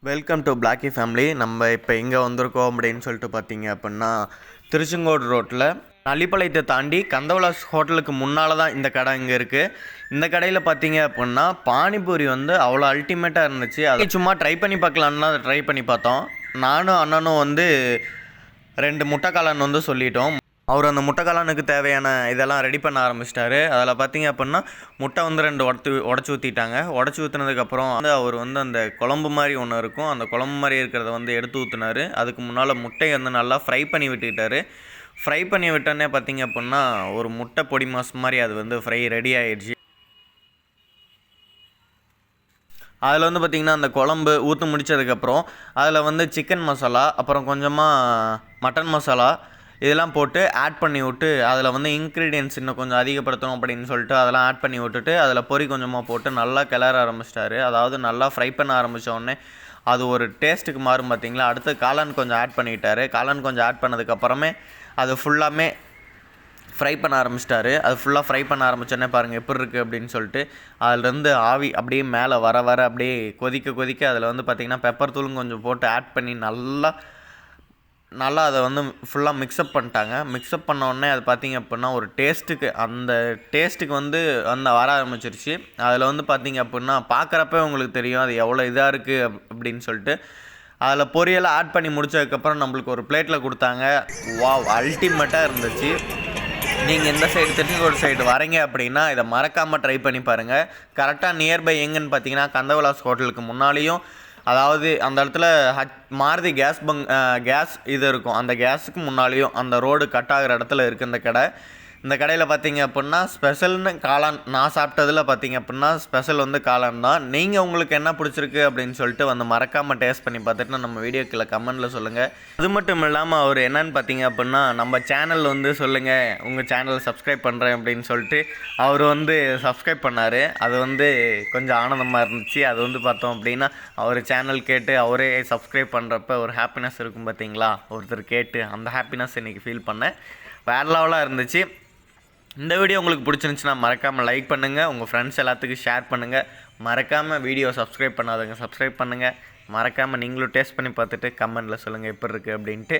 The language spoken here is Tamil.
Welcome to Blackie family. நம்ம இப்போ எங்கே வந்திருக்கோம் அப்படின்னு சொல்லிட்டு பார்த்தீங்க அப்படின்னா, திருச்செங்கோடு ரோட்டில் நல்லிப்பாளையத்தை தாண்டி கந்தவலாஸ் ஹோட்டலுக்கு முன்னால் தான் இந்த கடை இங்கே இருக்குது. இந்த கடையில் பார்த்தீங்க அப்படின்னா பானிபூரி வந்து அவ்வளோ அல்டிமேட்டாக இருந்துச்சு. அதை சும்மா ட்ரை பண்ணி பார்க்கலான்னு தான் ட்ரை பண்ணி பார்த்தோம். நானும் அண்ணனும் வந்து 2 முட்டைக்காளான் வந்து சொல்லிட்டோம். அவர் அந்த முட்டைக்காளானுக்கு தேவையான இதெல்லாம் ரெடி பண்ண ஆரம்பிச்சிட்டாரு. அதில் பார்த்தீங்க அப்படின்னா முட்டை வந்து 2 உடச்சி ஊற்றிட்டாங்க. உடச்சி ஊற்றுனதுக்கப்புறம் வந்து அவர் வந்து அந்த குழம்பு மாதிரி ஒன்று இருக்கும், அந்த குழம்பு மாதிரி இருக்கிறத வந்து எடுத்து ஊற்றினார். அதுக்கு முன்னால் முட்டையை வந்து நல்லா ஃப்ரை பண்ணி விட்டுக்கிட்டாரு. ஃப்ரை பண்ணி விட்டோன்னே பார்த்தீங்க அப்படின்னா ஒரு முட்டை பொடி மாஸ் மாதிரி அது வந்து ஃப்ரை ரெடி ஆகிடுச்சு. அதில் வந்து பார்த்திங்கன்னா அந்த குழம்பு ஊற்றி முடித்ததுக்கப்புறம் அதில் வந்து சிக்கன் மசாலா, அப்புறம் கொஞ்சமாக மட்டன் மசாலா இதெல்லாம் போட்டு ஆட் பண்ணி விட்டு, அதில் வந்து இன்க்ரீடியன்ட்ஸ் இன்னும் கொஞ்சம் அதிகப்படுத்தணும் அப்படின்னு சொல்லிட்டு அதெல்லாம் ஆட் பண்ணி விட்டுட்டு அதில் பொரி கொஞ்சமாக போட்டு நல்லா கிளற ஆரம்பிச்சிட்டாரு. அதாவது நல்லா ஃப்ரை பண்ண ஆரம்பித்தோடனே அது ஒரு டேஸ்ட்டுக்கு மாறும் பார்த்திங்களா. அடுத்து காளான் கொஞ்சம் ஆட் பண்ணிக்கிட்டாரு. காளான் கொஞ்சம் ஆட் பண்ணதுக்கப்புறமே அது ஃபுல்லாமே ஃப்ரை பண்ண ஆரம்பிச்சிட்டாரு. அது ஃபுல்லாக ஃப்ரை பண்ண ஆரம்பித்தோடனே பாருங்கள் எப்படி இருக்குது அப்படின்னு சொல்லிட்டு அதிலேருந்து ஆவி அப்படியே மேலே வர அப்படியே கொதிக்க அதில் வந்து பார்த்திங்கன்னா பெப்பர் தூளும் கொஞ்சம் போட்டு ஆட் பண்ணி நல்லா அதை வந்து ஃபுல்லாக மிக்சப் பண்ணிட்டாங்க. மிக்சப் பண்ண உடனே அது பார்த்திங்க அப்படின்னா ஒரு அந்த டேஸ்ட்டுக்கு வந்து வர ஆரம்பிச்சிருச்சு. அதில் வந்து பார்த்திங்க அப்படின்னா பார்க்குறப்ப உங்களுக்கு தெரியும் அது எவ்வளோ இதாக இருக்குது அப்படின்னு சொல்லிட்டு. அதில் பொரியலை ஆட் பண்ணி முடித்ததுக்கப்புறம் நம்மளுக்கு ஒரு பிளேட்டில் கொடுத்தாங்க. வாவ், அல்டிமேட்டாக இருந்துச்சு. நீங்கள் இந்த சைடு திருச்செங்கோடு சைடு வரீங்க அப்படின்னா இதை மறக்காமல் ட்ரை பண்ணி பாருங்கள். கரெக்டாக நியர்பை எங்கன்னு பார்த்தீங்கன்னா கந்தவலாஸ் ஹோட்டலுக்கு முன்னாலேயும், அதாவது அந்த இடத்துல மாருதி கேஸ் இது இருக்கும், அந்த கேஸுக்கு முன்னாலேயும் அந்த ரோடு கட் ஆகிற இடத்துல இருக்குது இந்த கடை. இந்த கடையில் பார்த்தீங்க அப்படின்னா ஸ்பெஷல்னு காளான், நான் சாப்பிட்டதில் பார்த்தீங்க அப்படின்னா ஸ்பெஷல் வந்து காளான் தான். நீங்கள் உங்களுக்கு என்ன பிடிச்சிருக்கு அப்படின்னு சொல்லிட்டு வந்து மறக்காமல் டேஸ்ட் பண்ணி பார்த்துட்டு நம்ம வீடியோக்குள்ள கமெண்டில் சொல்லுங்கள். அது மட்டும் இல்லாமல் அவர் என்னன்னு பார்த்தீங்க அப்படின்னா நம்ம சேனல் வந்து சொல்லுங்கள், உங்கள் சேனல் சப்ஸ்கிரைப் பண்ணுறேன் அப்படின்னு சொல்லிட்டு அவர் வந்து சப்ஸ்கிரைப் பண்ணார். அது வந்து கொஞ்சம் ஆனந்தமாக இருந்துச்சு. அது வந்து பார்த்தோம் அப்படின்னா அவர் சேனல் கேட்டு அவரே சப்ஸ்கிரைப் பண்ணுறப்ப ஒரு ஹாப்பினஸ் இருக்கும் பார்த்தீங்களா, ஒருத்தர் கேட்டு அந்த ஹாப்பினஸ் இன்றைக்கி ஃபீல் பண்ணேன். வேறு லெவலாக இருந்துச்சு. இந்த வீடியோ உங்களுக்கு பிடிச்சிருந்துச்சுன்னா மறக்காமல் லைக் பண்ணுங்கள், உங்கள் ஃப்ரெண்ட்ஸ் எல்லாத்துக்கும் ஷேர் பண்ணுங்கள். மறக்காமல் வீடியோ சப்ஸ்கிரைப் பண்ணாதவங்க சப்ஸ்கிரைப் பண்ணுங்கள். மறக்காமல் நீங்களும் டேஸ்ட் பண்ணி பார்த்துட்டு கமெண்டில் சொல்லுங்கள் எப்படி இருக்குது அப்படின்ட்டு.